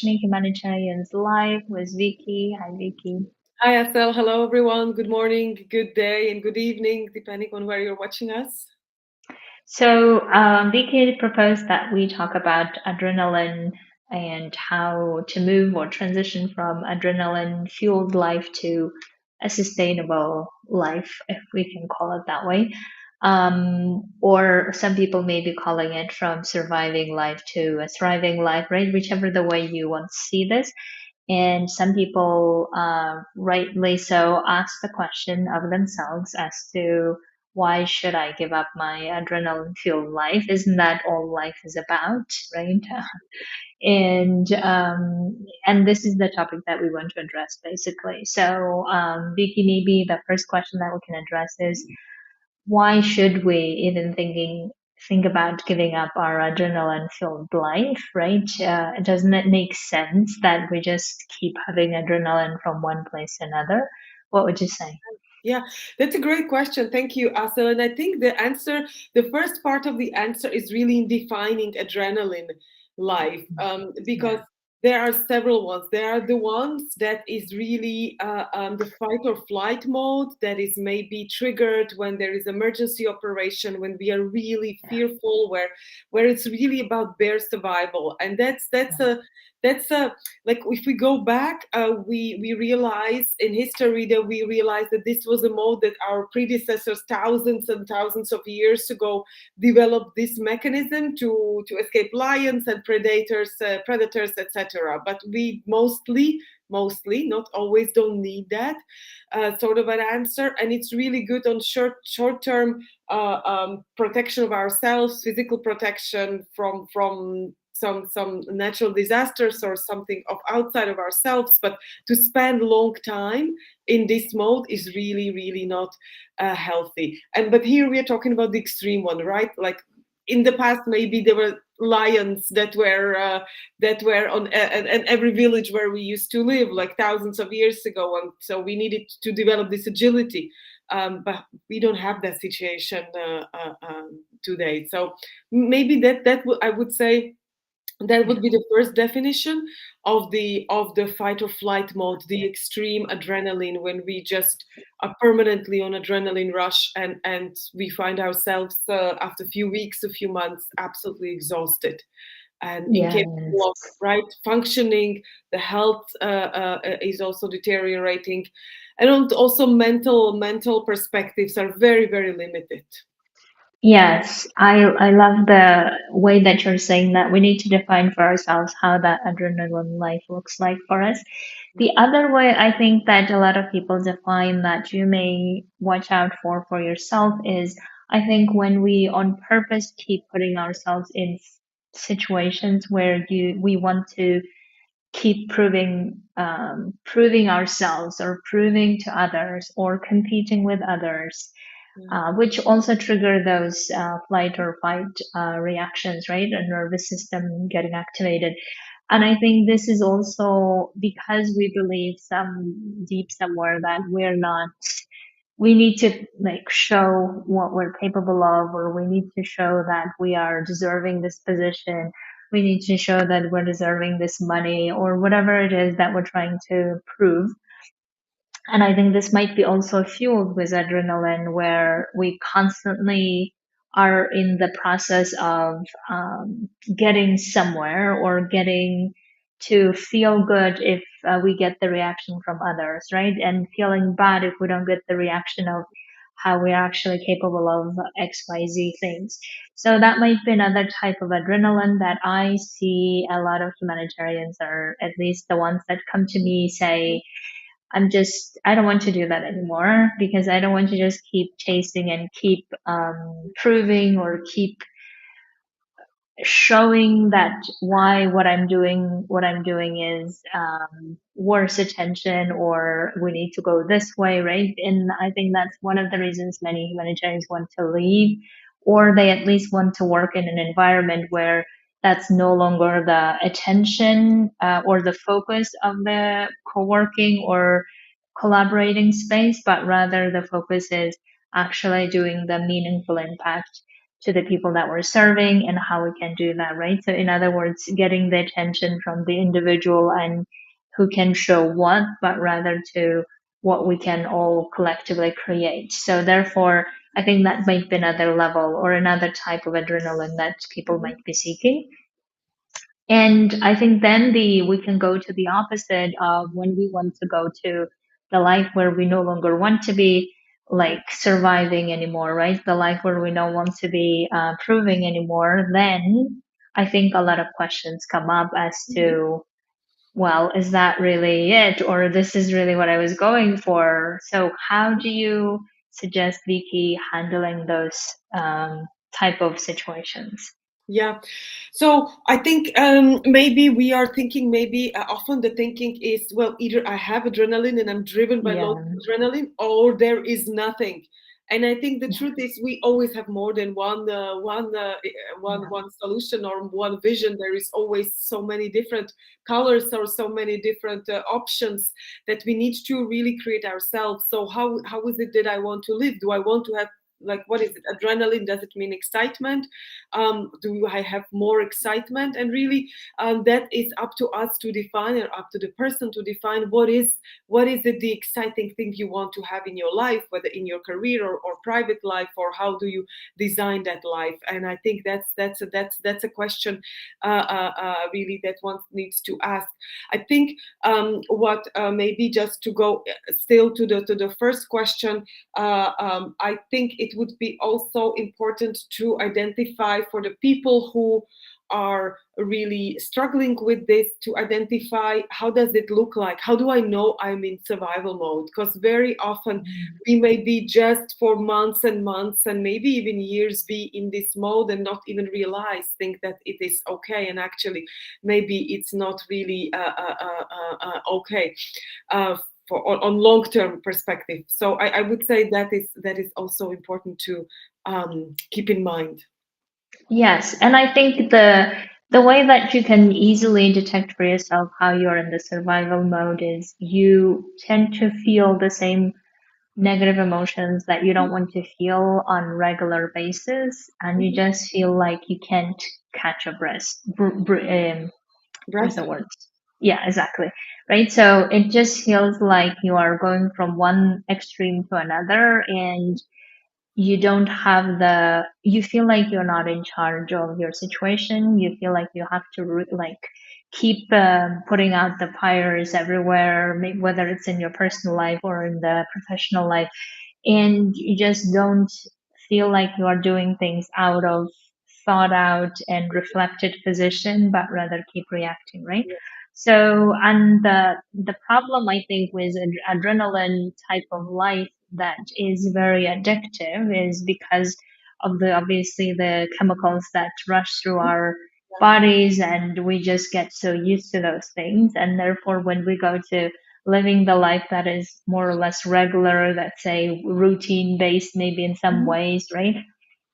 Humanitarian's Life with Viki. Hi, Viki. Hi, Asel. Hello, everyone. Good morning, good day, and good evening, depending on where you're watching us. So, Viki proposed that we talk about adrenaline and how to move or transition from adrenaline fueled life to a sustainable life, if we can call it that way. Or some people may be calling it from surviving life to a thriving life, right? Whichever the way you want to see this. And some people, rightly so, ask the question of themselves as to why should I give up my adrenaline fueled life? Isn't that all life is about, right? And this is the topic that we want to address basically. So, Vicky, maybe the first question that we can address is why should we even think about giving up our adrenaline filled life, right? Doesn't it make sense that we just keep having adrenaline from one place to another? What would you say? Yeah, that's a great question. Thank you, Asel. And I think the first part of the answer is really in defining adrenaline life, because Yeah. there are several ones. There are the ones that is really the fight or flight mode that is maybe triggered when there is emergency operation, when we are really fearful, where it's really about bare survival. And that's a like if we go back, we realize in history that we realize that this was a mode that our predecessors thousands and thousands of years ago developed this mechanism to escape lions and predators, etc. But we mostly not always don't need that sort of an answer, and it's really good on short term protection of ourselves, physical protection from some natural disasters or something of outside of ourselves. But to spend long time in this mode is really not healthy. And but here we are talking about the extreme one, right? Like in the past maybe there were lions that were on and every village where we used to live like thousands of years ago, and so we needed to develop this agility. But we don't have that situation today. So maybe I would say that Yeah. would be the first definition of the fight or flight mode, the extreme adrenaline, when we just are permanently on adrenaline rush, and we find ourselves after a few weeks, a few months, absolutely exhausted and incapable of Yes. right functioning. The health is also deteriorating, and also mental perspectives are very limited. Yes, I love the way that you're saying that we need to define for ourselves how that adrenaline life looks like for us. The other way I think that a lot of people define that you may watch out for yourself is I think when we on purpose keep putting ourselves in situations where you we want to keep proving ourselves or proving to others or competing with others, Yeah. which also trigger those flight or fight reactions, right? A nervous system getting activated. And I think this is also because we believe some deep somewhere that we're not, we need to like show what we're capable of, or we need to show that we are deserving this position. We need to show that we're deserving this money or whatever it is that we're trying to prove. And I think this might be also fueled with adrenaline, where we constantly are in the process of getting somewhere or getting to feel good if we get the reaction from others, right? And feeling bad if we don't get the reaction of how we're actually capable of XYZ things. So that might be another type of adrenaline that I see a lot of humanitarians, or at least the ones that come to me, say, I don't want to do that anymore because I don't want to just keep chasing and keep proving or keep showing that why what I'm doing is worth attention, or we need to go this way, right? And I think that's one of the reasons many humanitarians want to leave, or they at least want to work in an environment where that's no longer the attention or the focus of the co-working or collaborating space, but rather the focus is actually doing the meaningful impact to the people that we're serving and how we can do that, right? So, in other words, getting the attention from the individual and who can show what, but rather to what we can all collectively create. So, therefore, I think that might be another level or another type of adrenaline that people Mhm. might be seeking. And I think then we can go to the opposite of when we want to go to the life where we no longer want to be Mhm. like surviving anymore, right? The life where we don't want to be proving anymore. Then I think a lot of questions come up as Mhm. to, well, is that really it, or this is really what I was going for? So how do you suggest Vicky handling those type of situations? Yeah. So I think maybe we are thinking, maybe often the thinking is, well, either I have adrenaline and I'm driven by low Yeah. adrenaline, or there is nothing. And I think the truth is we always have more than Yeah. one solution or one vision. There is always so many different colors or so many different options that we need to really create ourselves. So how is it that I want to live? Do I want to have, like, what is it? Adrenaline? Does it mean excitement? Do I have more excitement? And really, that is up to us to define, or up to the person to define what is the exciting thing you want to have in your life, whether in your career or private life, or how do you design that life. And I think that's a question really that one needs to ask. I think what maybe just to go still to the first question, I think it would be also important to identify for the people who are really struggling with this, to identify how does it look like, how do I know I'm in survival mode, because very often we may be just for months and months and maybe even years be in this mode and not even realize, think that it is okay, and actually maybe it's not really okay for on long-term perspective. So I would say that is also important to keep in mind. Yes, and I think the way that you can easily detect for yourself how you're in the survival mode is you tend to feel the same negative emotions that you don't want to feel on regular basis, and you Mhm. just feel like you can't catch a breath. What's Breath. the word? Yeah, exactly. Right. So it just feels like you are going from one extreme to another, and you don't have you feel like you're not in charge of your situation. You feel like you have to like keep putting out the fires everywhere, whether it's in your personal life or in the professional life, and you just don't feel like you are doing things out of thought out and reflected position, but rather keep reacting, right? So, and the problem I think with adrenaline type of life that is very addictive is because of the obviously the chemicals that rush through our bodies, and we just get so used to those things, and therefore when we go to living the life that is more or less regular, let's say routine based, maybe in some Mhm. ways, right?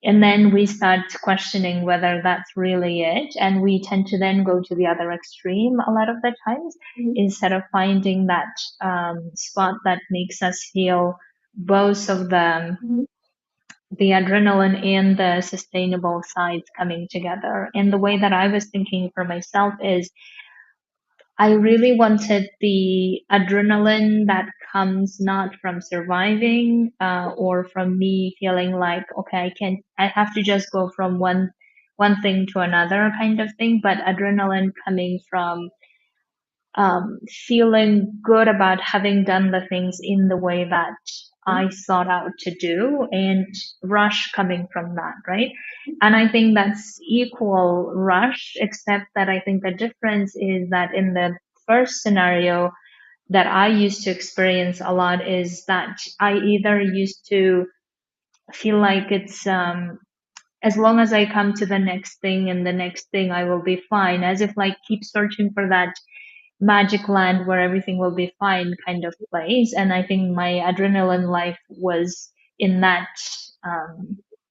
And then we start questioning whether that's really it. And we tend to then go to the other extreme a lot of the times Mhm. instead of finding that spot that makes us feel both of the adrenaline and the sustainable sides coming together. And the way that I was thinking for myself is I really wanted the adrenaline that comes not from surviving or from me feeling like, okay, I have to just go from one thing to another kind of thing, but adrenaline coming from feeling good about having done the things in the way that I sought out to do, and rush coming from that, right? And I think that's equal rush, except that I think the difference is that in the first scenario that I used to experience a lot is that I either used to feel like it's as long as I come to the next thing and the next thing, I will be fine, as if like keep searching for that magic land where everything will be fine kind of place. And I think my adrenaline life was in that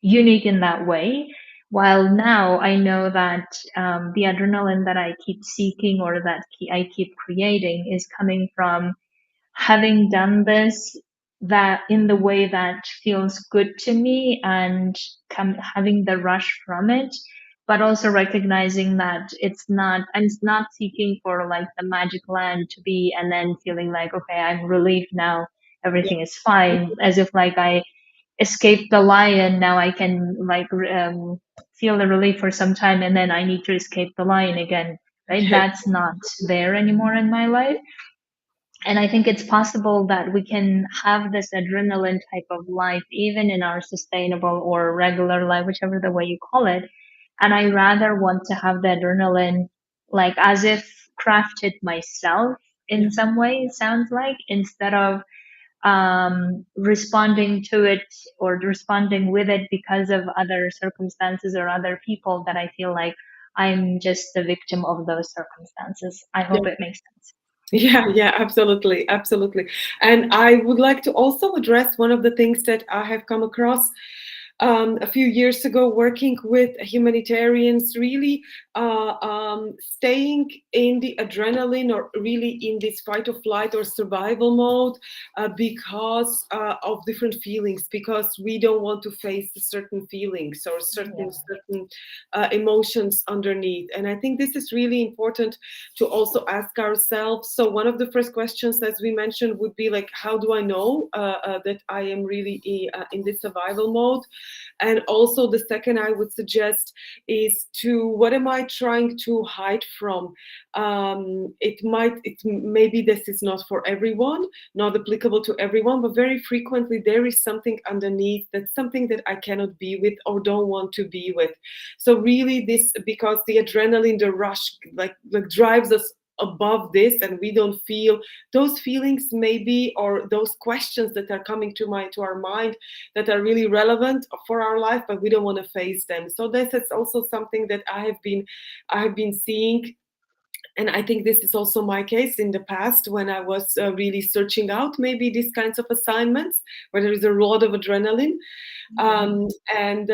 unique in that way. While now I know that the adrenaline that I keep seeking or that I keep creating is coming from having done this that in the way that feels good to me, and having the rush from it, but also recognizing that I'm not seeking for like the magic land to be, and then feeling like, okay, I'm relieved now, Yeah. everything is fine, as if like I escaped the lion, now I can like feel the relief for some time, and then I need to escape the lion again, right? Yeah. That's not there anymore in my life. And I think it's possible that we can have this adrenaline type of life even in our sustainable or regular life, whichever the way you call it. And I rather want to have the adrenaline like as if crafted myself Yeah. in some way, it sounds like, instead of responding to it or responding with it because of other circumstances or other people that I feel like I'm just the victim of those circumstances. I Yeah. hope it makes sense. Yeah, yeah, absolutely, absolutely. And I would like to also address one of the things that I have come across a few years ago, working with humanitarians, really staying in the adrenaline or really in this fight or flight or survival mode because of different feelings, because we don't want to face certain feelings or certain emotions underneath. And I think this is really important to also ask ourselves. So one of the first questions, as we mentioned, would be like, how do I know that I am really in this survival mode? And also the second I would suggest is to, what am I trying to hide from? It maybe this is not for everyone, not applicable to everyone, but very frequently there is something underneath, that's something that I cannot be with or don't want to be with. So really this, because the adrenaline, the rush, like drives us above this, and we don't feel those feelings maybe, or those questions that are coming to our mind, that are really relevant for our life, but we don't want to face them. So this is also something that I have been seeing. And I think this is also my case in the past, when I was really searching out maybe these kinds of assignments where there is a lot of adrenaline. um, and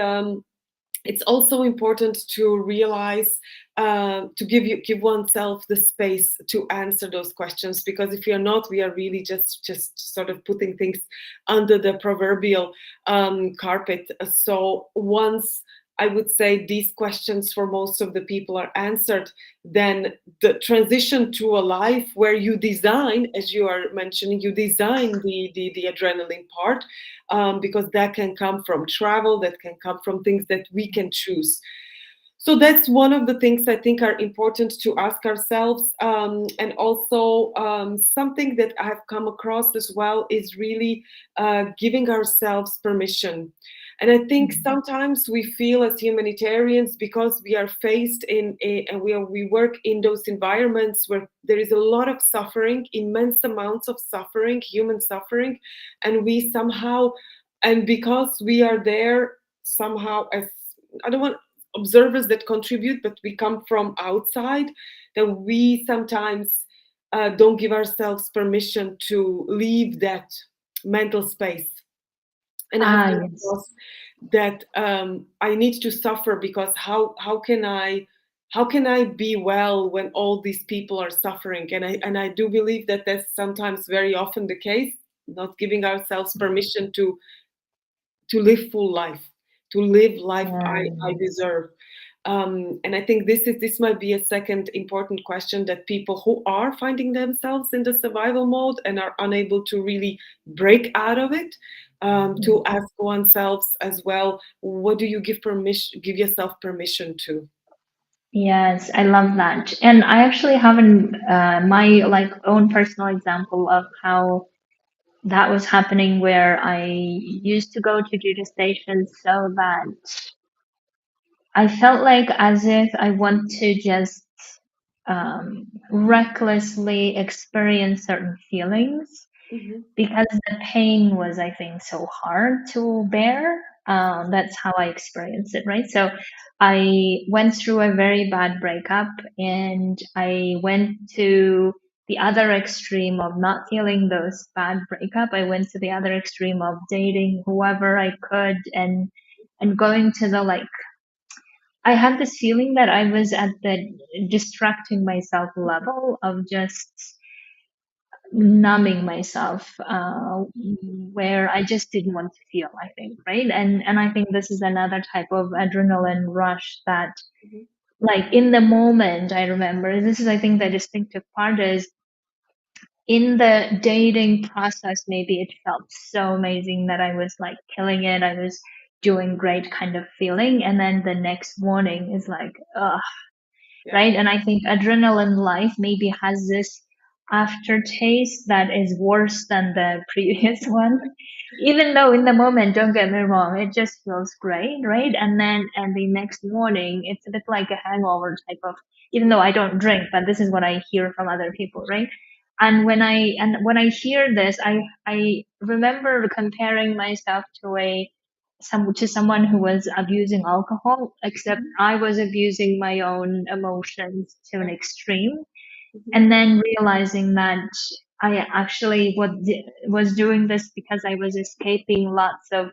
it's also important to realize, to give oneself the space to answer those questions, because if you're not, we are really just sort of putting things under the proverbial carpet. So once, I would say, these questions for most of the people are answered, then the transition to a life where you design, as you are mentioning, you design the adrenaline part, because that can come from travel, that can come from things that we can choose. So that's one of the things I think are important to ask ourselves. And also, something that I have come across as well is really giving ourselves permission. And I think sometimes we feel as humanitarians, because we are faced and we work in those environments where there is a lot of suffering, immense amounts of suffering, human suffering, and we somehow, and because we are there somehow as, I don't want, observers that contribute, but we come from outside, that we sometimes don't give ourselves permission to leave that mental space. And I have Ah, come yes. across that I need to suffer, because how can I be well when all these people are suffering? And I do believe that that's sometimes very often the case, not giving ourselves permission to live full life, to live life I Yes. deserve. And I think this might be a second important question, that people who are finding themselves in the survival mode and are unable to really break out of it, to ask oneself as well, what do you give yourself permission to? Yes, I love that. And I actually have my like own personal example of how that was happening, where I used to go to duty stations so that I felt like as if I want to just recklessly experience certain feelings, Hmm. because the pain was, I think, so hard to bear. That's how I experienced it, right? So I went through a very bad breakup, and I went to the other extreme of not feeling those bad breakup. I went to the other extreme of dating whoever I could, and going to the like, I had this feeling that I was at the distracting myself level of just numbing myself, where I just didn't want to feel, I think, right? And I think this is another type of adrenaline rush that, Mhm. like, in the moment, I remember this is, I think, the distinctive part is in the dating process, maybe it felt so amazing that I was like killing it. I was doing great kind of feeling. And then the next morning is like, ugh, Yeah. right? And I think adrenaline life maybe has this aftertaste that is worse than the previous one. Even though in the moment, don't get me wrong, it just feels great, right? And the next morning, it's a bit like a hangover type of, even though I don't drink, but this is what I hear from other people, right? And when I hear this, I remember comparing myself to someone who was abusing alcohol, except Mhm. I was abusing my own emotions to an Yeah. extreme, Mhm. and then realizing that I actually was doing this because I was escaping lots of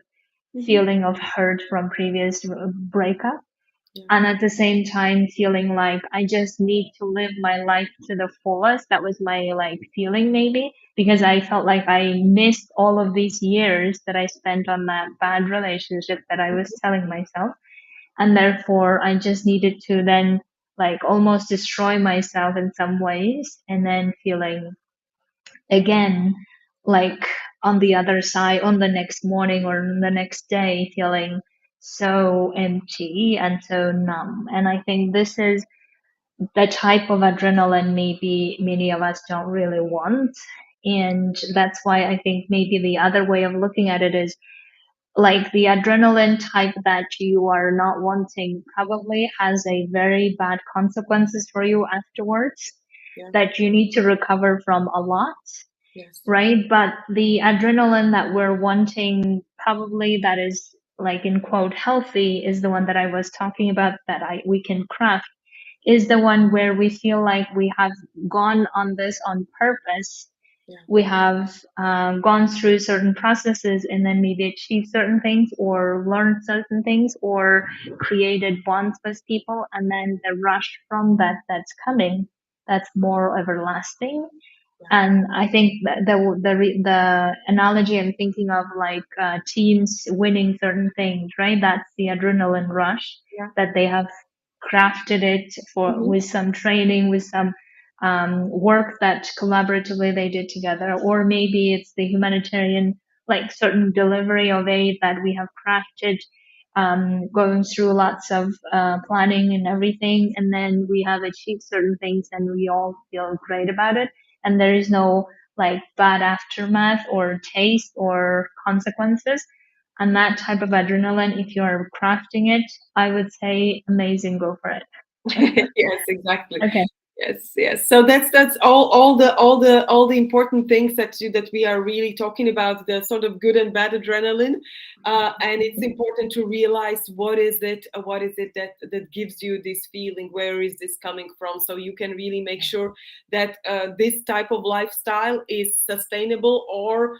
Mhm. feeling of hurt from previous breakup, Yeah. and at the same time feeling like I just need to live my life to the fullest. That was my like feeling, maybe because I felt like I missed all of these years that I spent on that bad relationship that I was telling myself, and therefore I just needed to then like almost destroy myself in some ways, and then feeling again like on the other side, on the next morning or the next day, feeling so empty and so numb. And I think this is the type of adrenaline maybe many of us don't really want. And that's why I think maybe the other way of looking at it is like the adrenaline type that you are not wanting probably has a very bad consequences for you afterwards Yeah. that you need to recover from a lot, Yes. right? But the adrenaline that we're wanting, probably that is like in quote healthy, is the one that I was talking about that I we can craft, is the one where we feel like we have gone on this on purpose. Yeah. We have gone through certain processes and then maybe achieved certain things or learned certain things or created bonds with people, and then the rush from that that's coming, that's more everlasting. Yeah. And I think that the analogy I'm thinking of, like teams winning certain things, right? That's the adrenaline rush Yeah. that they have crafted it for, Mhm. with some training, with some work that collaboratively they did together, or maybe it's the humanitarian, like certain delivery of aid that we have crafted, going through lots of planning and everything, and then we have achieved certain things and we all feel great about it, and there is no like bad aftermath or taste or consequences. And that type of adrenaline, if you're crafting it, I would say amazing, go for it. Yes, exactly. Okay. Yes, yes. So that's all the important things that we are really talking about, the sort of good and bad adrenaline, and it's important to realize what is it that gives you this feeling, where is this coming from, so you can really make sure that this type of lifestyle is sustainable or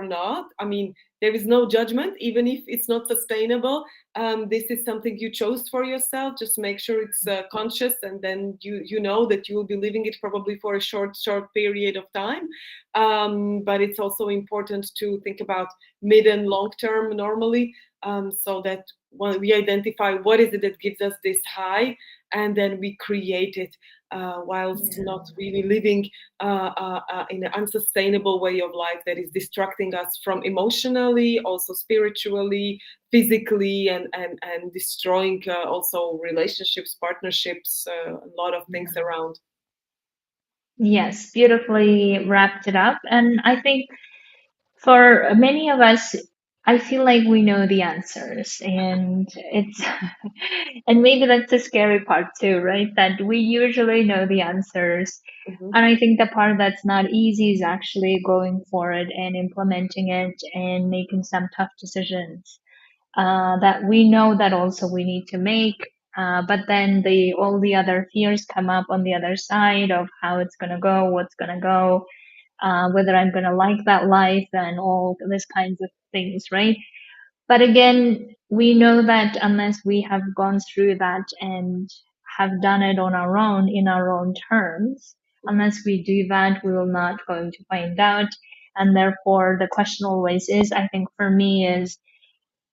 not. I mean, there is no judgment, even if it's not sustainable. This is something you chose for yourself. Just make sure it's conscious, and then you know that you will be living it probably for a short period of time. But it's also important to think about mid and long term normally, so that when we identify what is it that gives us this high, and then we create it, whilst Yeah. not really living in an unsustainable way of life that is distracting us from emotionally, also spiritually, physically, and destroying also relationships, partnerships, a lot of things around. Yes, beautifully wrapped it up. And I think for many of us, I feel like we know the answers, and it's, and maybe that's the scary part too, right? That we usually know the answers. Mhm. And I think the part that's not easy is actually going for it and implementing it and making some tough decisions that we know that also we need to make. But then all the other fears come up on the other side of how it's gonna go, what's gonna go, whether I'm gonna like that life, and all these kinds of things, right? But again, we know that unless we have gone through that and have done it on our own in our own terms, Unless we do that, we will not going to find out. And therefore, the question always is, I think for me is,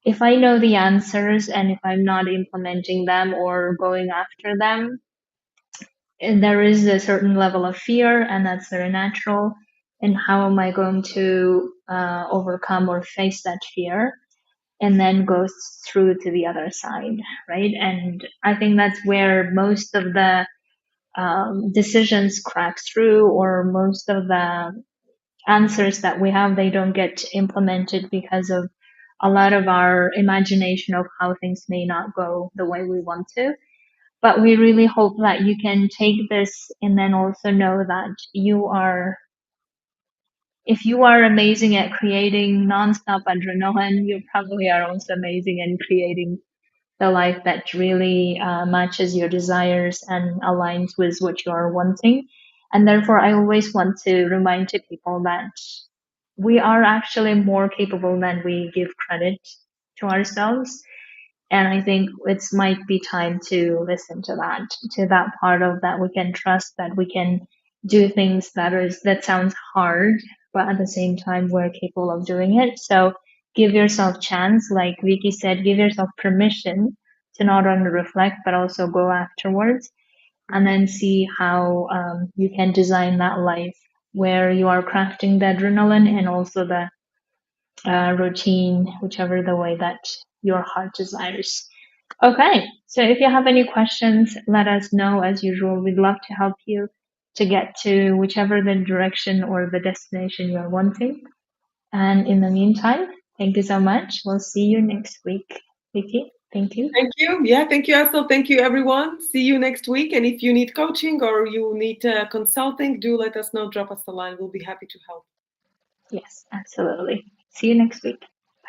if I know the answers and if I'm not implementing them or going after them, and there is a certain level of fear, and that's very natural. And how am I going to overcome or face that fear? And then go through to the other side, right? And I think that's where most of the decisions crack through, or most of the answers that we have, they don't get implemented because of a lot of our imagination of how things may not go the way we want to. But we really hope that you can take this and then also know that you are, if you are amazing at creating nonstop adrenaline, you probably are also amazing in creating the life that really matches your desires and aligns with what you are wanting. And therefore, I always want to remind to people that we are actually more capable than we give credit to ourselves. And I think it might be time to listen to that part of that we can trust, that we can do things that sounds hard, but at the same time we're capable of doing it. So give yourself chance, like Vicky said, give yourself permission to not only reflect but also go afterwards, and then see how you can design that life where you are crafting the adrenaline and also the routine, whichever the way that your heart desires. Okay, so if you have any questions, let us know. As usual, we'd love to help you to get to whichever the direction or the destination you're wanting. And in the meantime, thank you so much. We'll see you next week. Vicky, thank you. Thank you. Yeah, thank you, Asel. Thank you, everyone. See you next week. And if you need coaching or you need consulting, do let us know. Drop us a line. We'll be happy to help. Yes, absolutely. See you next week.